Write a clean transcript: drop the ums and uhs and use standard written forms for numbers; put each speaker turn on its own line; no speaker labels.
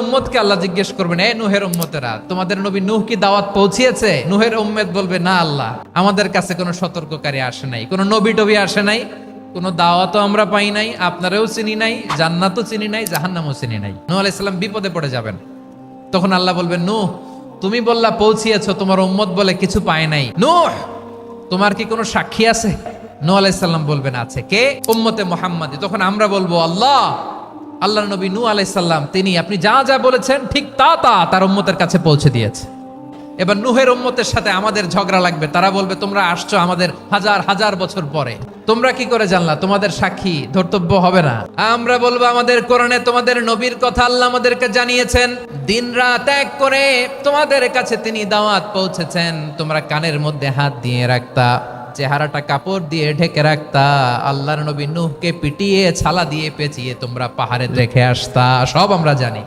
উম্মতকে আল্লাহ জিজ্ঞেস করবেন, এ নূহের উম্মতেরা, তোমাদের নবী নূহ কি দাওয়াত পৌঁছিয়েছে? নূহের উম্মত বলবে, না আল্লাহ, আমাদের কাছে কোনো সতর্ককারী আসে নাই, কোনো নবী টবি আসে নাই, কোনো দাওয়াতও আমরা পাই নাই, আপনারাও চিনি নাই, জান্নাতও চিনি নাই, জাহান্নামও চিনি নাই। নূহ আলাইহিস সালাম বিপদে পড়ে যাবেন। তখন আল্লাহ বলবেন, নূহ তুমি বললা পৌঁছিয়েছো, তোমার উম্মত বলে কিছু পায় নাই। নূহ তোমার কি কোনো সাক্ষী আছে? নূহ আলাইহিস সালাম বলবেন, আছে। কে? উম্মতে মুহাম্মাদি। তখন আমরা বলবো, আল্লাহর নবী নূহ আলাইহিস সালাম তিনি আপনি যা যা বলেছেন ঠিক তা তার উম্মতের কাছে পৌঁছে দিয়েছে। এবার নূহের উম্মতের সাথে আমাদের ঝগড়া লাগবে। তারা বলবে, তোমরা আসছো আমাদের হাজার হাজার বছর পরে, তোমরা কি করে জানলা? তোমাদের সাক্ষী ধর্তব্য হবে না? আমরা বলবো, আমাদের কোরআনে তোমাদের নবীর কথা আল্লাহ আমাদেরকে জানিয়েছেন, দিন রাত এক করে তোমাদের কাছে তিনি দাওয়াত পৌঁছেছেন, তোমরা কানের মধ্যে হাত দিয়ে রাখতা, চেহারাটা কাপড় দিয়ে ঢেকে রাখতা, আল্লাহর নবী নূহকে পিটিয়ে ছালা দিয়ে পেঁচিয়ে তোমরা পাহাড়ে রেখে আসতা, সব আমরা জানি।